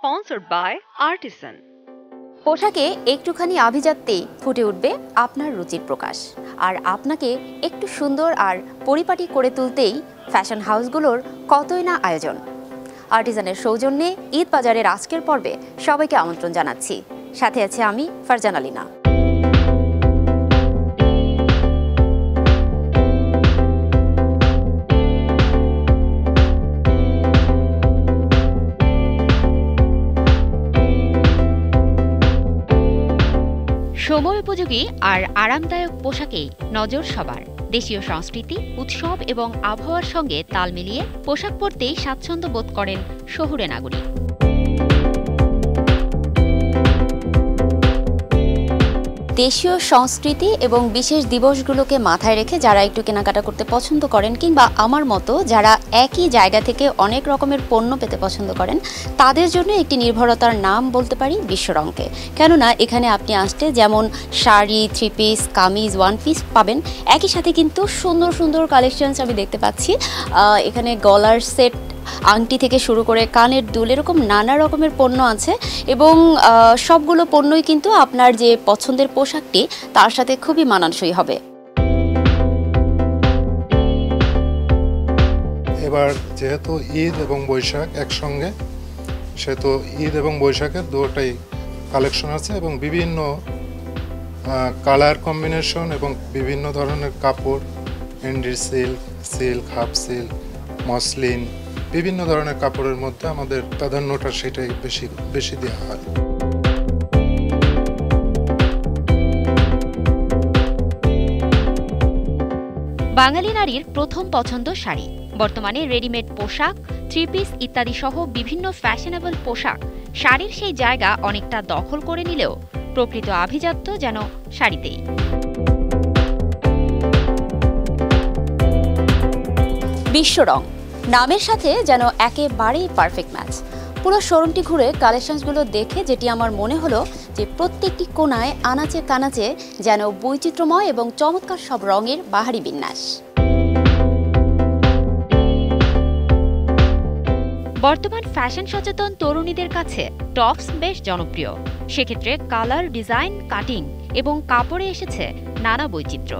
Sponsored by Artisan. পোশাকে একটুখানি আভিজাত্যেই ফুটে উঠবে আপনার রুচির প্রকাশ, আর আপনাকে একটু সুন্দর আর পরিপাটি করে তুলতেই ফ্যাশন হাউসগুলোর কতই না আয়োজন। আর্টিজানের সৌজন্যে ঈদ বাজারের আজকের পর্বে সবাইকে আমন্ত্রণ জানাচ্ছি। সাথে আছে আমি ফারজানা লিনা। সময় উপযোগী আর আরামদায়ক পোশাকেই নজর সবার। দেশীয় সংস্কৃতি, উৎসব এবং আবহাওয়ার সঙ্গে তাল মিলিয়ে পোশাক পরতেই স্বাচ্ছন্দ্য বোধ করেন শহুরে নাগরিক। দেশীয় সংস্কৃতি এবং বিশেষ দিবসগুলোকে মাথায় রেখে যারা একটু কেনাকাটা করতে পছন্দ করেন, কিংবা আমার মতো যারা একই জায়গা থেকে অনেক রকমের পণ্য পেতে পছন্দ করেন, তাদের জন্য একটি নির্ভরতার নাম বলতে পারি বিশ্বরঙকে। কেননা এখানে আপনি আসতে যেমন sari, three piece, kameez, one piece পাবেন, একই সাথে কিন্তু সুন্দর সুন্দর কালেকশনস আমি দেখতে পাচ্ছি। এখানে গলার সেট, আংটি থেকে শুরু করে কানের দুল, এরকম নানা রকমের পণ্য আছে এবং সবগুলো পণ্যই কিন্তু আপনার যে পছন্দের পোশাকটি তার সাথে খুবই মানানসই হবে। এবার যেহেতু ঈদ এবং বৈশাখ একসঙ্গে, সেহেতু ঈদ এবং বৈশাখের দুটোটাই কালেকশন আছে এবং বিভিন্ন কালার কম্বিনেশন এবং বিভিন্ন ধরনের কাপড়, Endi silk, silk, half silk, muslin, বিভিন্ন ধরনের কাপড়ের মধ্যে আমাদের প্রাধান্যটা সেটাই বেশি দেওয়া হয়। বাঙালি নারীর প্রথম পছন্দ শাড়ি। বর্তমানে রেডিমেড পোশাক, থ্রি পিস ইত্যাদি সহ বিভিন্ন ফ্যাশনেবল পোশাক শাড়ির সেই জায়গা অনেকটা দখল করে নিলেও প্রকৃত আভিজাত্য যেন শাড়িতেই। বিশ্বরং নামের সাথে যেন একেবারেই পারফেক্ট ম্যাচ। পুরো শোরুমটি ঘুরে কালেকশনসগুলো দেখে যেটি আমার মনে হলো যে প্রত্যেকটি কোনায় আনাচে কানাচে যেন বৈচিত্র্যময় এবং চমৎকার সব রঙের বাহারি বিন্যাস। বর্তমান ফ্যাশন সচেতন তরুণীদের কাছে টপস বেশ জনপ্রিয়। সেক্ষেত্রে কালার, ডিজাইন, কাটিং এবং কাপড়ে এসেছে নানা বৈচিত্র্য।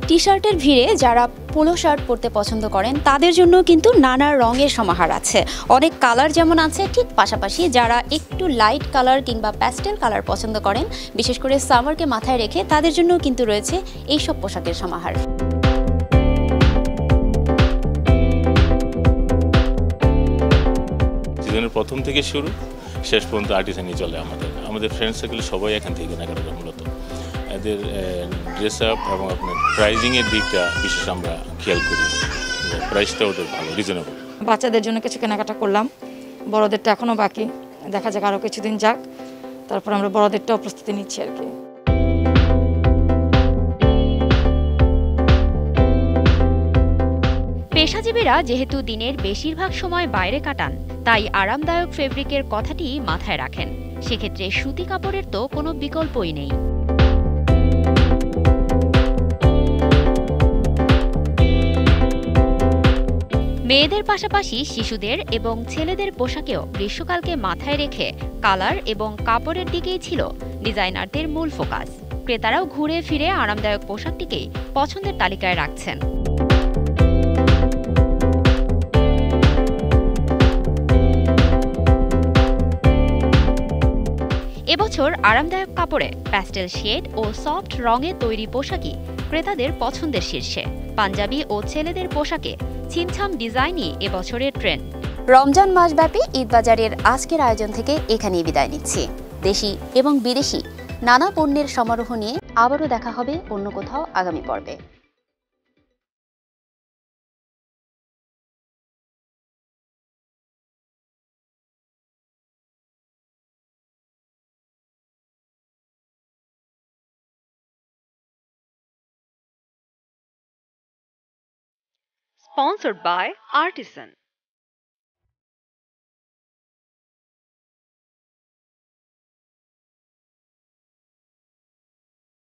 টি শার্টের ভিড়ে যারা পোলো শার্ট পরতে পছন্দ করেন তাদের জন্য কিন্তু নানা রঙের সমাহার আছে। অনেক কালার যেমন আছে, ঠিক পাশাপাশি যারা একটু লাইট কালার কিংবা প্যাস্টেল কালার পছন্দ করেন, বিশেষ করে সামারকে মাথায় রেখে, তাদের জন্য কিন্তু রয়েছে এইসব পোশাকের সমাহার। সিজনের প্রথম থেকে শুরু শেষ পর্যন্ত আর্টিসানই চলে। আমাদের ফ্রেন্ড সার্কেল সবাই এখান থেকে কেনাকাটা করে। মূলত এদের ড্রেস আপ এবং আপনার প্রাইজিংয়ের দিকটা বিশেষ আমরা খেয়াল করি। প্রাইসটা ওদের ভালো, রিজনেবল। বাচ্চাদের জন্য কিছু কেনাকাটা করলাম, বড়দেরটা এখনও বাকি, দেখা যাক আরও কিছুদিন যাক, তারপর আমরা বড়দেরটাও প্রস্তুতি নিচ্ছি আর কি। পেশাজীবীরা যেহেতু দিনের বেশিরভাগ সময় বাইরে কাটান, তাই আরামদায়ক ফেব্রিকের কথাটি মাথায় রাখেন। সেক্ষেত্রে সুতি কাপড়ের তো কোনো বিকল্পই নেই। মেয়েদের পাশাপাশি শিশুদের এবং ছেলেদের পোশাকেও গ্রীষ্মকালকে মাথায় রেখে কালার এবং কাপড়ের দিকেই ছিল ডিজাইনারদের মূল ফোকাস। ক্রেতারাও ঘুরে ফিরে আরামদায়ক পোশাকটিকেই পছন্দের তালিকায় রাখছেন। এবছর আরামদায়ক কাপড়ে প্যাস্টেল শেড ও সফট রঙে তৈরি পোশাকই ক্রেতাদের পছন্দের শীর্ষে। পাঞ্জাবি ও ছেলেদের পোশাকে ছিমছাম ডিজাইনই এবছরের ট্রেন্ড। রমজান মাসব্যাপী ঈদবাজারের আজকের আয়োজন থেকে এখানেই বিদায় নিচ্ছি। দেশি এবং বিদেশি নানা পণ্যের সমারোহ নিয়ে আবারও দেখা হবে অন্য কোথাও আগামী পর্বে। Sponsored by Artisan.